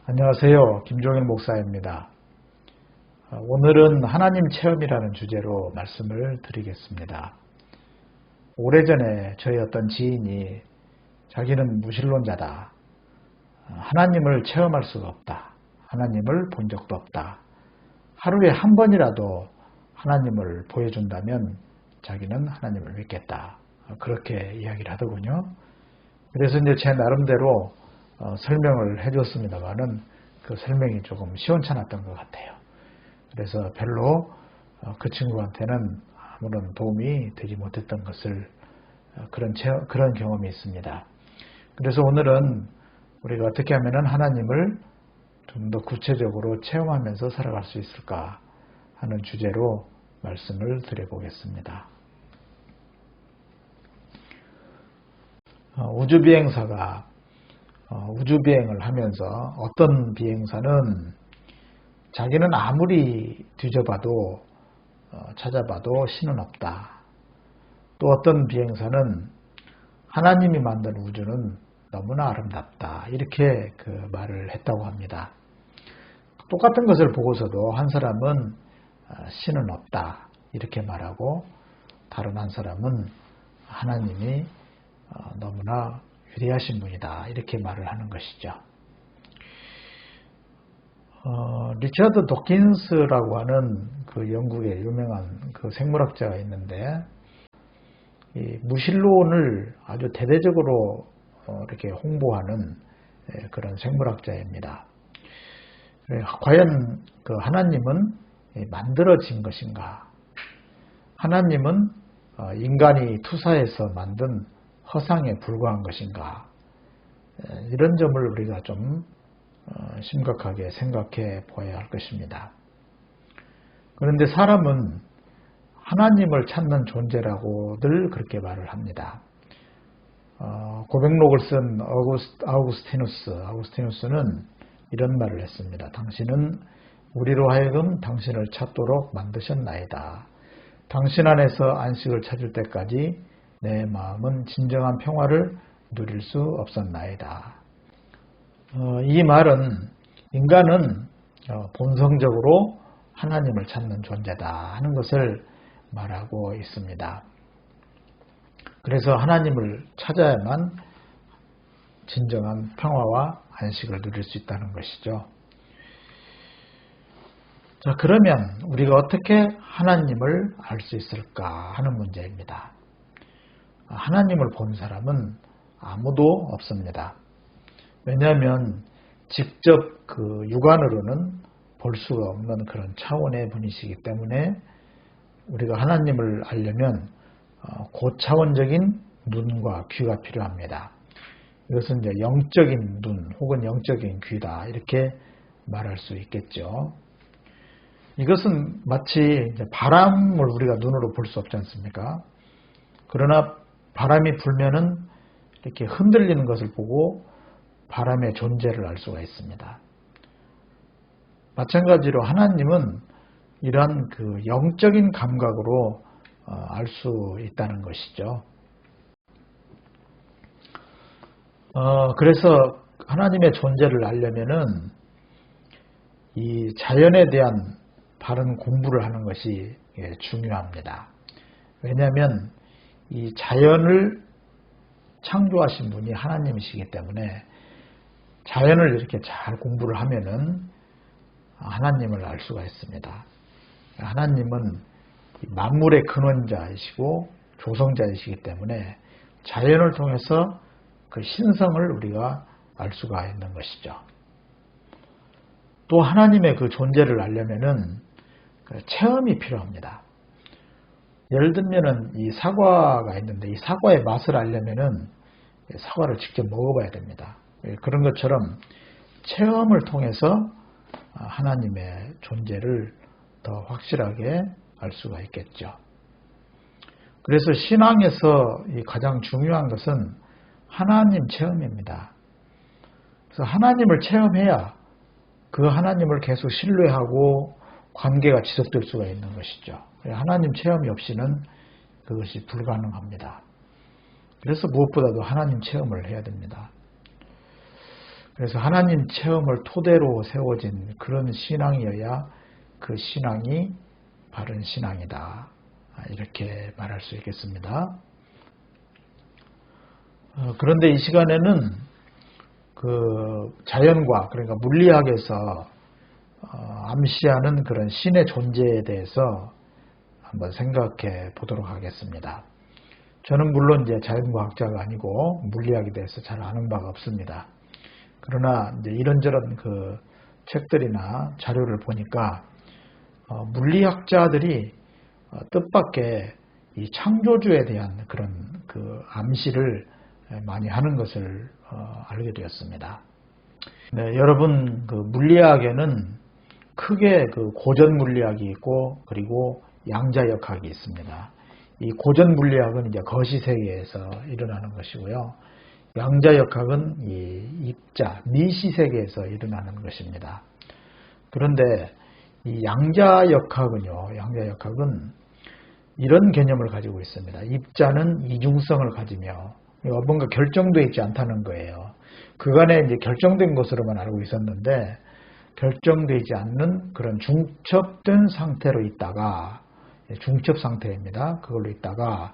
안녕하세요. 김종일 목사입니다. 오늘은 하나님 체험이라는 주제로 말씀을 드리겠습니다. 오래전에 저희 어떤 지인이 자기는 무신론자다. 하나님을 체험할 수가 없다. 하나님을 본 적도 없다. 하루에 한 번이라도 하나님을 보여준다면 자기는 하나님을 믿겠다. 그렇게 이야기를 하더군요. 그래서 이제 제 나름대로 설명을 해줬습니다만은 그 설명이 조금 시원찮았던 것 같아요. 그래서 별로 그 친구한테는 아무런 도움이 되지 못했던 것을 그런 경험이 있습니다. 그래서 오늘은 우리가 어떻게 하면 하나님을 좀 더 구체적으로 체험하면서 살아갈 수 있을까 하는 주제로 말씀을 드려보겠습니다. 우주비행사가 우주비행을 하면서 어떤 비행사는 자기는 아무리 뒤져봐도 찾아봐도 신은 없다. 또 어떤 비행사는 하나님이 만든 우주는 너무나 아름답다. 이렇게 그 말을 했다고 합니다. 똑같은 것을 보고서도 한 사람은 신은 없다. 이렇게 말하고 다른 한 사람은 하나님이 너무나 위대하신 분이다. 이렇게 말을 하는 것이죠. 리처드 도킨스라고 하는 그 영국의 유명한 그 생물학자가 있는데 이 무신론을 아주 대대적으로 이렇게 홍보하는 그런 생물학자입니다. 과연 그 하나님은 만들어진 것인가? 하나님은 인간이 투사해서 만든 허상에 불과한 것인가? 이런 점을 우리가 좀 심각하게 생각해 보아야 할 것입니다. 그런데 사람은 하나님을 찾는 존재라고 늘 그렇게 말을 합니다. 고백록을 쓴 아우구스티누스는 이런 말을 했습니다. 당신은 우리로 하여금 당신을 찾도록 만드셨나이다. 당신 안에서 안식을 찾을 때까지 내 마음은 진정한 평화를 누릴 수 없었나이다. 이 말은 인간은 본성적으로 하나님을 찾는 존재다 하는 것을 말하고 있습니다. 그래서 하나님을 찾아야만 진정한 평화와 안식을 누릴 수 있다는 것이죠. 자, 그러면 우리가 어떻게 하나님을 알 수 있을까 하는 문제입니다. 하나님을 본 사람은 아무도 없습니다. 왜냐하면 직접 그 육안으로는 볼 수가 없는 그런 차원의 분이시기 때문에 우리가 하나님을 알려면 고차원적인 눈과 귀가 필요합니다. 이것은 이제 영적인 눈 혹은 영적인 귀다 이렇게 말할 수 있겠죠. 이것은 마치 이제 바람을 우리가 눈으로 볼 수 없지 않습니까? 그러나 바람이 불면은 이렇게 흔들리는 것을 보고 바람의 존재를 알 수가 있습니다. 마찬가지로 하나님은 이러한 그 영적인 감각으로 알 수 있다는 것이죠. 그래서 하나님의 존재를 알려면은 이 자연에 대한 바른 공부를 하는 것이 중요합니다. 왜냐하면 이 자연을 창조하신 분이 하나님이시기 때문에 자연을 이렇게 잘 공부를 하면은 하나님을 알 수가 있습니다. 하나님은 만물의 근원자이시고 조성자이시기 때문에 자연을 통해서 그 신성을 우리가 알 수가 있는 것이죠. 또 하나님의 그 존재를 알려면은 체험이 필요합니다. 예를 들면은 이 사과가 있는데 이 사과의 맛을 알려면은 사과를 직접 먹어봐야 됩니다. 그런 것처럼 체험을 통해서 하나님의 존재를 더 확실하게 알 수가 있겠죠. 그래서 신앙에서 가장 중요한 것은 하나님 체험입니다. 그래서 하나님을 체험해야 그 하나님을 계속 신뢰하고 관계가 지속될 수가 있는 것이죠. 하나님 체험이 없이는 그것이 불가능합니다. 그래서 무엇보다도 하나님 체험을 해야 됩니다. 그래서 하나님 체험을 토대로 세워진 그런 신앙이어야 그 신앙이 바른 신앙이다. 이렇게 말할 수 있겠습니다. 그런데 이 시간에는 그 자연과학, 그러니까 물리학에서 암시하는 그런 신의 존재에 대해서 한번 생각해 보도록 하겠습니다. 저는 물론 이제 자연과학자가 아니고 물리학에 대해서 잘 아는 바가 없습니다. 그러나 이제 이런저런 그 책들이나 자료를 보니까 물리학자들이 뜻밖의 이 창조주에 대한 그런 그 암시를 많이 하는 것을 알게 되었습니다. 네, 여러분 그 물리학에는 크게 그 고전 물리학이 있고 그리고 양자역학이 있습니다. 이 고전 물리학은 이제 거시 세계에서 일어나는 것이고요. 양자역학은 이 입자, 미시 세계에서 일어나는 것입니다. 그런데 이 양자역학은 이런 개념을 가지고 있습니다. 입자는 이중성을 가지며 뭔가 결정되어 있지 않다는 거예요. 그간에 이제 결정된 것으로만 알고 있었는데 결정되지 않는 그런 중첩된 상태로 있다가 중첩 상태입니다. 그걸로 있다가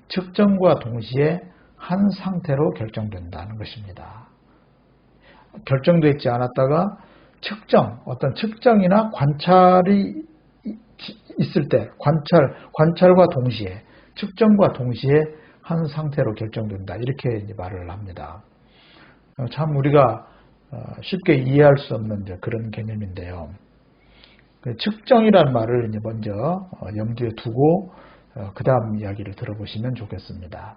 측정과 동시에 한 상태로 결정된다는 것입니다. 결정되어 있지 않았다가 어떤 측정이나 관찰이 있을 때 관찰과 동시에 측정과 동시에 한 상태로 결정된다. 이렇게 이제 말을 합니다. 참 우리가 쉽게 이해할 수 없는 그런 개념인데요. 측정이라는 말을 이제 먼저 염두에 두고 그 다음 이야기를 들어보시면 좋겠습니다.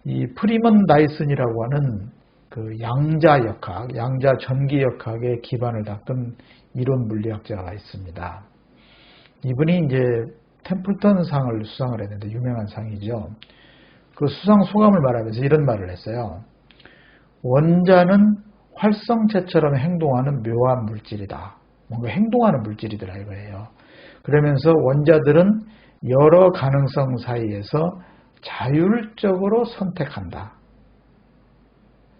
이 프리먼 다이슨이라고 하는 그 양자역학, 양자 전기역학의 기반을 닦은 이론 물리학자가 있습니다. 이분이 이제 템플턴 상을 수상을 했는데 유명한 상이죠. 그 수상 소감을 말하면서 이런 말을 했어요. 원자는 활성체처럼 행동하는 묘한 물질이다. 뭔가 행동하는 물질이더라 이거예요. 그러면서 원자들은 여러 가능성 사이에서 자율적으로 선택한다.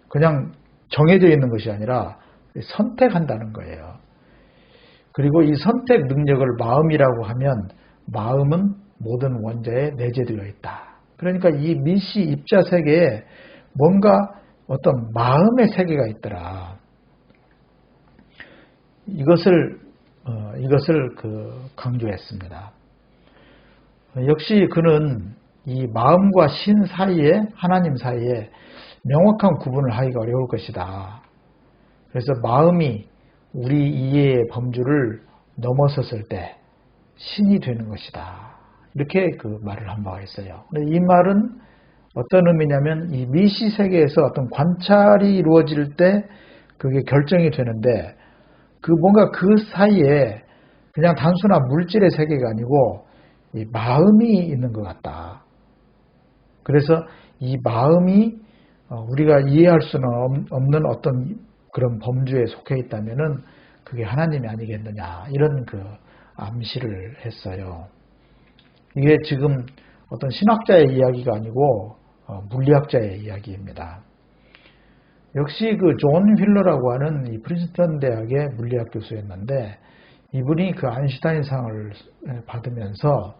그냥 정해져 있는 것이 아니라 선택한다는 거예요. 그리고 이 선택 능력을 마음이라고 하면 마음은 모든 원자에 내재되어 있다. 그러니까 이 미시 입자 세계에 뭔가 어떤 마음의 세계가 있더라. 이것을 강조했습니다. 역시 그는 이 마음과 신 사이에, 하나님 사이에 명확한 구분을 하기가 어려울 것이다. 그래서 마음이 우리 이해의 범주를 넘어섰을 때 신이 되는 것이다. 이렇게 그 말을 한 바가 있어요. 근데 이 말은 어떤 의미냐면 이 미시 세계에서 어떤 관찰이 이루어질 때 그게 결정이 되는데 뭔가 그 사이에 그냥 단순한 물질의 세계가 아니고 이 마음이 있는 것 같다. 그래서 이 마음이 우리가 이해할 수는 없는 어떤 그런 범주에 속해 있다면은 그게 하나님이 아니겠느냐 이런 그 암시를 했어요. 이게 지금 어떤 신학자의 이야기가 아니고 물리학자의 이야기입니다. 역시 그 존 휠러라고 하는 이 프린스턴 대학의 물리학 교수였는데 이분이 그 아인슈타인 상을 받으면서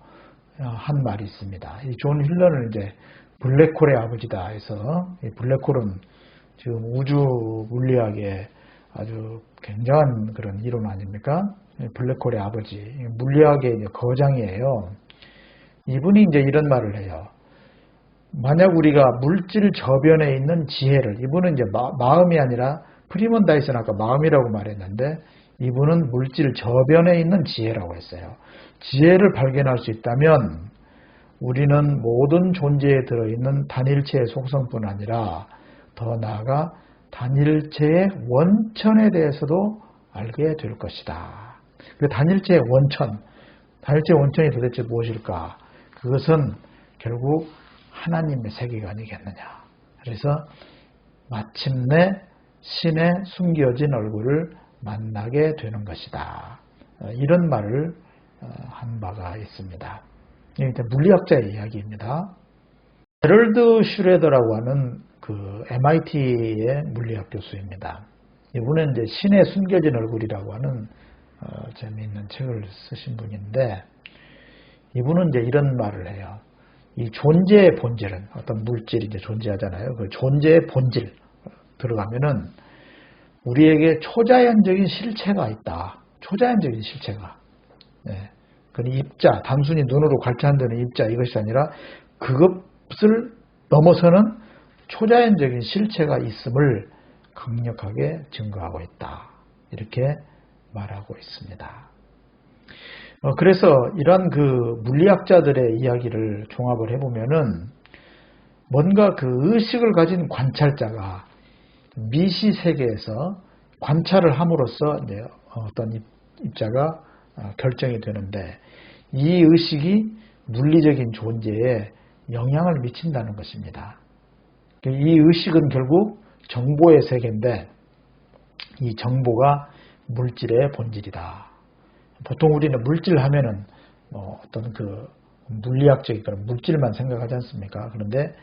한 말이 있습니다. 이 존 휠러는 이제 블랙홀의 아버지다 해서 이 블랙홀은 지금 우주 물리학의 아주 굉장한 그런 이론 아닙니까? 블랙홀의 아버지, 물리학의 이제 거장이에요. 이분이 이제 이런 말을 해요. 만약 우리가 물질 저변에 있는 지혜를, 이분은 이제 마음이 아니라 프리먼 다이슨 아까 마음이라고 말했는데 이분은 물질 저변에 있는 지혜라고 했어요. 지혜를 발견할 수 있다면 우리는 모든 존재에 들어있는 단일체의 속성뿐 아니라 더 나아가 단일체의 원천에 대해서도 알게 될 것이다. 그 단일체의 원천이 도대체 무엇일까? 그것은 결국 하나님의 세계가 아니겠느냐. 그래서 마침내 신의 숨겨진 얼굴을 만나게 되는 것이다. 이런 말을 한 바가 있습니다. 이게 물리학자의 이야기입니다. 헤럴드 슈레더라고 하는 그 MIT의 물리학 교수입니다. 이분은 이제 신의 숨겨진 얼굴이라고 하는 재미있는 책을 쓰신 분인데, 이분은 이제 이런 말을 해요. 이 존재의 본질은, 어떤 물질이 이제 존재하잖아요. 그 존재의 본질 들어가면은 우리에게 초자연적인 실체가 있다. 초자연적인 실체가. 네. 그 입자, 단순히 눈으로 관찰한다는 입자, 이것이 아니라 그것을 넘어서는 초자연적인 실체가 있음을 강력하게 증거하고 있다. 이렇게 말하고 있습니다. 그래서 이런 그 물리학자들의 이야기를 종합을 해보면은 뭔가 그 의식을 가진 관찰자가 미시 세계에서 관찰을 함으로써 이제 어떤 입자가 결정이 되는데, 이 의식이 물리적인 존재에 영향을 미친다는 것입니다. 이 의식은 결국 정보의 세계인데, 이 정보가 물질의 본질이다. 보통 우리는 물질 하면은 어떤 그 물리학적인 그런 물질만 생각하지 않습니까? 그런데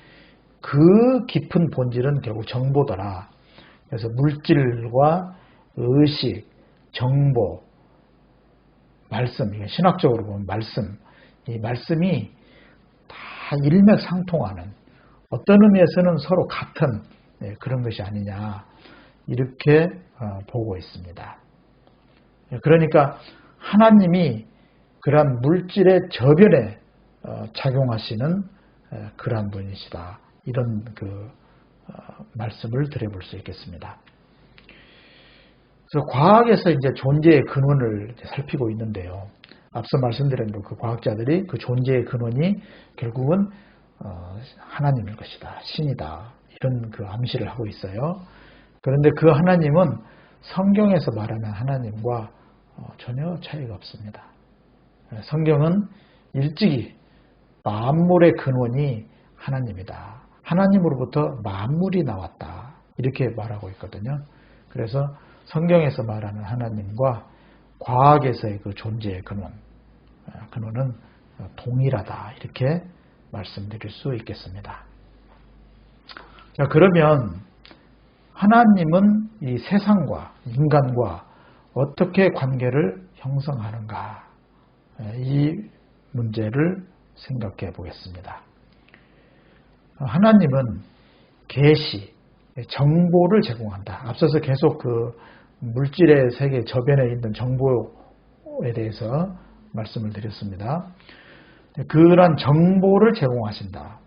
그 깊은 본질은 결국 정보더라. 그래서 물질과 의식, 정보, 말씀, 신학적으로 보면 말씀, 이 말씀이 다 일맥상통하는, 어떤 의미에서는 서로 같은 그런 것이 아니냐, 이렇게 보고 있습니다. 그러니까 하나님이 그러한 물질의 저변에 작용하시는 그러한 분이시다. 이런 그 말씀을 드려볼 수 있겠습니다. 그래서 과학에서 이제 존재의 근원을 살피고 있는데요. 앞서 말씀드린 그 과학자들이 그 존재의 근원이 결국은 하나님일 것이다, 신이다, 이런 그 암시를 하고 있어요. 그런데 그 하나님은 성경에서 말하는 하나님과 전혀 차이가 없습니다. 성경은 일찍이 만물의 근원이 하나님이다, 하나님으로부터 만물이 나왔다, 이렇게 말하고 있거든요. 그래서 성경에서 말하는 하나님과 과학에서의 그 존재의 근원은 동일하다, 이렇게 말씀드릴 수 있겠습니다. 자, 그러면 하나님은 이 세상과 인간과 어떻게 관계를 형성하는가, 이 문제를 생각해 보겠습니다. 하나님은 계시, 정보를 제공한다. 앞서서 계속 그 물질의 세계 저변에 있는 정보에 대해서 말씀을 드렸습니다. 그런 정보를 제공하신다.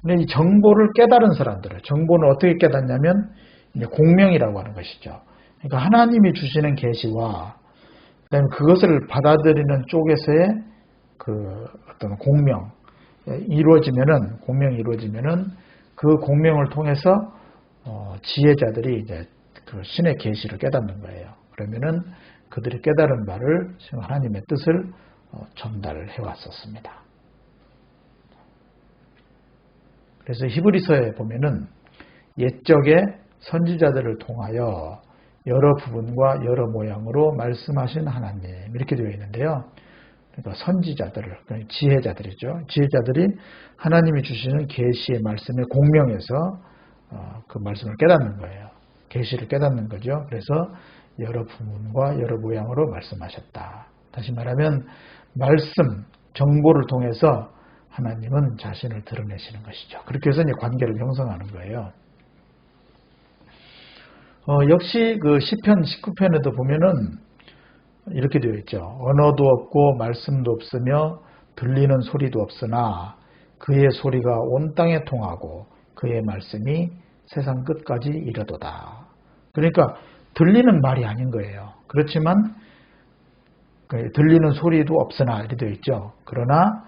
근데 이 정보를 깨달은 사람들은, 정보는 어떻게 깨닫냐면 이제 공명이라고 하는 것이죠. 그러니까 하나님이 주시는 계시와 그다음에 그것을 받아들이는 쪽에서의 그 어떤 공명이 이루어지면은 그 공명을 통해서 지혜자들이 이제 그 신의 계시를 깨닫는 거예요. 그러면은 그들이 깨달은 바를 하나님의 뜻을 전달해 왔었습니다. 그래서 히브리서에 보면은 옛적에 선지자들을 통하여 여러 부분과 여러 모양으로 말씀하신 하나님, 이렇게 되어 있는데요. 그러니까 선지자들을, 지혜자들이죠. 지혜자들이 하나님이 주시는 계시의 말씀에 공명해서 그 말씀을 깨닫는 거예요. 계시를 깨닫는 거죠. 그래서 여러 부분과 여러 모양으로 말씀하셨다. 다시 말하면 말씀, 정보를 통해서 하나님은 자신을 드러내시는 것이죠. 그렇게 해서 이제 관계를 형성하는 거예요. 역시 그 시편 19편에도 보면은 이렇게 되어 있죠. 언어도 없고 말씀도 없으며 들리는 소리도 없으나 그의 소리가 온 땅에 통하고 그의 말씀이 세상 끝까지 이르도다. 그러니까 들리는 말이 아닌 거예요. 그렇지만 들리는 소리도 없으나 이렇게 되어 있죠. 그러나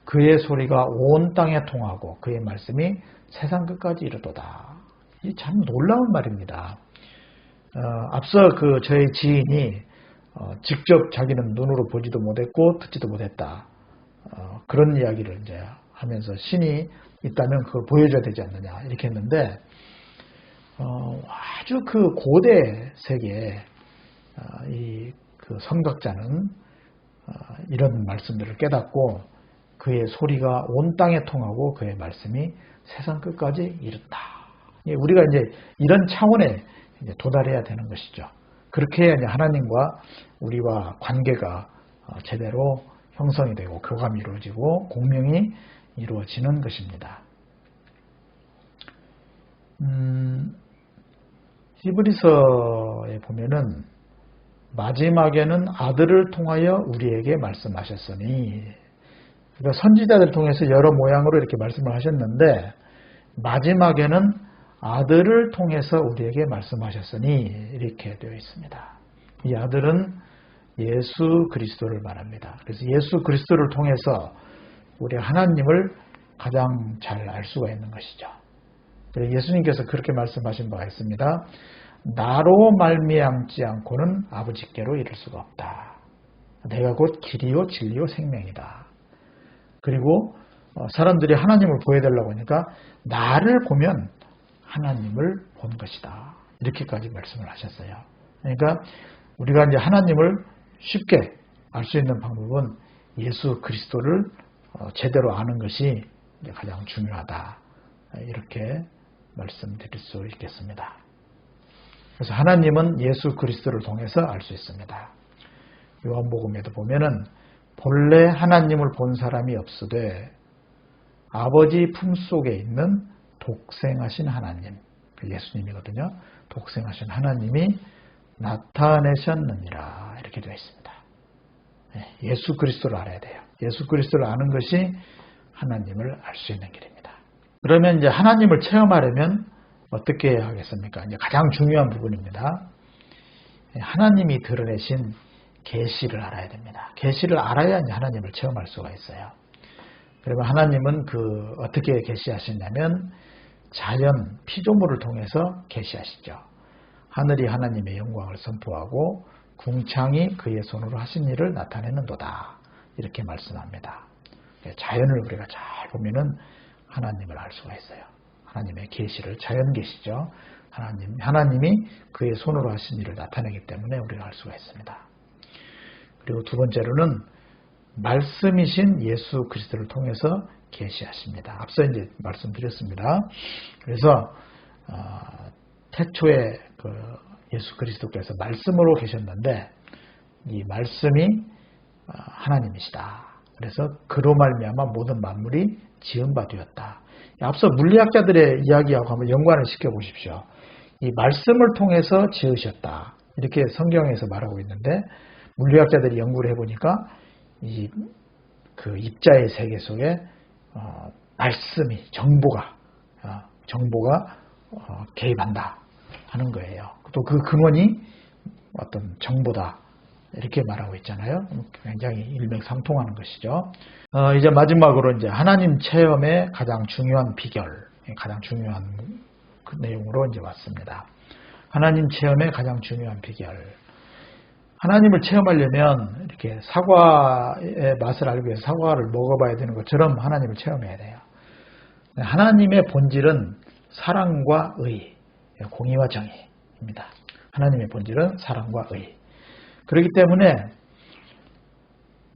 그의 소리가 온 땅에 통하고 그의 말씀이 세상 끝까지 이르도다. 이 참 놀라운 말입니다. 앞서 그 저희 지인이 직접 자기는 눈으로 보지도 못했고 듣지도 못했다. 그런 이야기를 이제 하면서 신이 있다면 그걸 보여줘야 되지 않느냐 이렇게 했는데, 아주 그 고대 세계에 이 그 선각자는 이런 말씀들을 깨닫고 그의 소리가 온 땅에 통하고 그의 말씀이 세상 끝까지 이른다. 우리가 이제 이런 차원에 이제 도달해야 되는 것이죠. 그렇게 해야 이제 하나님과 우리와 관계가 제대로 형성이 되고 교감이 이루어지고 공명이 이루어지는 것입니다. 히브리서에 보면은 마지막에는 아들을 통하여 우리에게 말씀하셨으니, 그러니까 선지자들을 통해서 여러 모양으로 이렇게 말씀을 하셨는데 마지막에는 아들을 통해서 우리에게 말씀하셨으니 이렇게 되어 있습니다. 이 아들은 예수 그리스도를 말합니다. 그래서 예수 그리스도를 통해서 우리 하나님을 가장 잘 알 수가 있는 것이죠. 예수님께서 그렇게 말씀하신 바가 있습니다. 나로 말미암지 않고는 아버지께로 이를 수가 없다. 내가 곧 길이요 진리요 생명이다. 그리고 사람들이 하나님을 보여달라고 하니까 나를 보면 하나님을 본 것이다. 이렇게까지 말씀을 하셨어요. 그러니까 우리가 이제 하나님을 쉽게 알 수 있는 방법은 예수 그리스도를 제대로 아는 것이 가장 중요하다. 이렇게 말씀드릴 수 있겠습니다. 그래서 하나님은 예수 그리스도를 통해서 알 수 있습니다. 요한복음에도 보면은 본래 하나님을 본 사람이 없으되 아버지 품속에 있는 독생하신 하나님, 예수님이거든요. 독생하신 하나님이 나타내셨느니라 이렇게 되어 있습니다. 예수 그리스도를 알아야 돼요. 예수 그리스도를 아는 것이 하나님을 알 수 있는 길입니다. 그러면 이제 하나님을 체험하려면 어떻게 해야 하겠습니까? 이제 가장 중요한 부분입니다. 하나님이 드러내신 계시를 알아야 됩니다. 계시를 알아야 이제 하나님을 체험할 수가 있어요. 그러면 하나님은 어떻게 계시하시냐면 자연 피조물을 통해서 계시하시죠. 하늘이 하나님의 영광을 선포하고 궁창이 그의 손으로 하신 일을 나타내는도다. 이렇게 말씀합니다. 자연을 우리가 잘 보면은 하나님을 알 수가 있어요. 하나님의 계시를, 자연 계시죠. 하나님이 그의 손으로 하신 일을 나타내기 때문에 우리가 알 수가 있습니다. 그리고 두 번째로는 말씀이신 예수 그리스도를 통해서 계시하십니다. 앞서 이제 말씀드렸습니다. 그래서 태초에 예수 그리스도께서 말씀으로 계셨는데 이 말씀이 하나님이시다. 그래서 그로 말미암아 모든 만물이 지은 바 되었다. 앞서 물리학자들의 이야기하고 한번 연관을 시켜보십시오. 이 말씀을 통해서 지으셨다. 이렇게 성경에서 말하고 있는데 물리학자들이 연구를 해보니까 그 입자의 세계 속에 말씀이 정보가 개입한다 하는 거예요. 또 그 근원이 어떤 정보다 이렇게 말하고 있잖아요. 굉장히 일맥상통하는 것이죠. 이제 마지막으로 이제 하나님 체험의 가장 중요한 비결, 가장 중요한 그 내용으로 이제 왔습니다. 하나님 체험의 가장 중요한 비결. 하나님을 체험하려면 이렇게 사과의 맛을 알기 위해서 사과를 먹어봐야 되는 것처럼 하나님을 체험해야 돼요. 하나님의 본질은 사랑과 의, 공의와 정의입니다. 하나님의 본질은 사랑과 의. 그렇기 때문에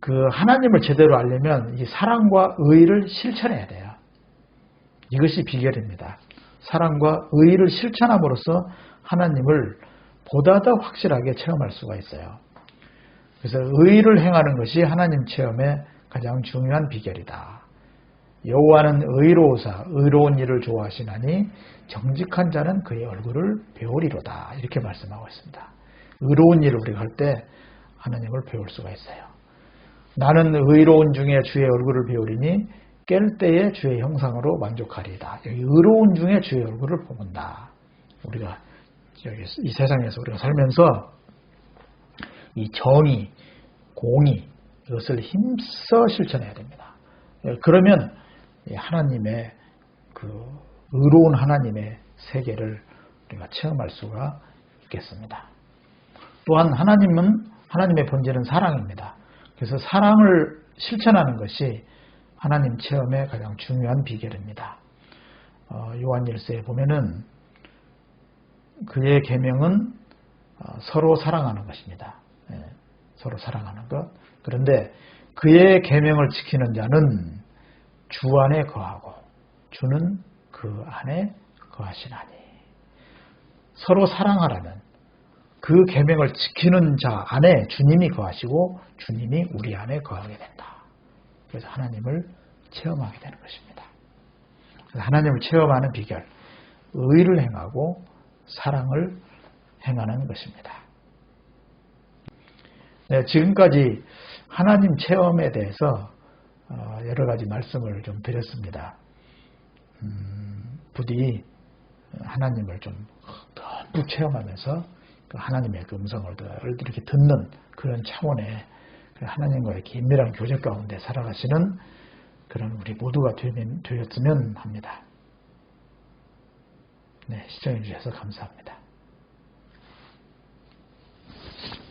그 하나님을 제대로 알려면 이 사랑과 의를 실천해야 돼요. 이것이 비결입니다. 사랑과 의를 실천함으로써 하나님을 보다 더 확실하게 체험할 수가 있어요. 그래서 의를 행하는 것이 하나님 체험의 가장 중요한 비결이다. 여호와는 의로우사 의로운 일을 좋아하시나니 정직한 자는 그의 얼굴을 배우리로다. 이렇게 말씀하고 있습니다. 의로운 일을 우리가 할 때 하나님을 배울 수가 있어요. 나는 의로운 중에 주의 얼굴을 배우리니 깰 때에 주의 형상으로 만족하리이다. 여기 의로운 중에 주의 얼굴을 본다. 우리가 여기 이 세상에서 우리가 살면서 이 정의, 공의 이것을 힘써 실천해야 됩니다. 그러면 하나님의 그 의로운 하나님의 세계를 우리가 체험할 수가 있겠습니다. 또한 하나님의 본질은 사랑입니다. 그래서 사랑을 실천하는 것이 하나님 체험의 가장 중요한 비결입니다. 요한일서에 보면은 그의 계명은 서로 사랑하는 것입니다. 서로 사랑하는 것. 그런데 그의 계명을 지키는 자는 주 안에 거하고 주는 그 안에 거하시나니. 서로 사랑하라는 그 계명을 지키는 자 안에 주님이 거하시고 주님이 우리 안에 거하게 된다. 그래서 하나님을 체험하게 되는 것입니다. 하나님을 체험하는 비결, 의를 행하고 사랑을 행하는 것입니다. 네, 지금까지 하나님 체험에 대해서 여러 가지 말씀을 좀 드렸습니다. 부디 하나님을 좀 듬뿍 체험하면서 하나님의 그 음성을 이렇게 듣는 그런 차원의 하나님과의 긴밀한 교제 가운데 살아가시는 그런 우리 모두가 되었으면 합니다. 네, 시청해 주셔서 감사합니다.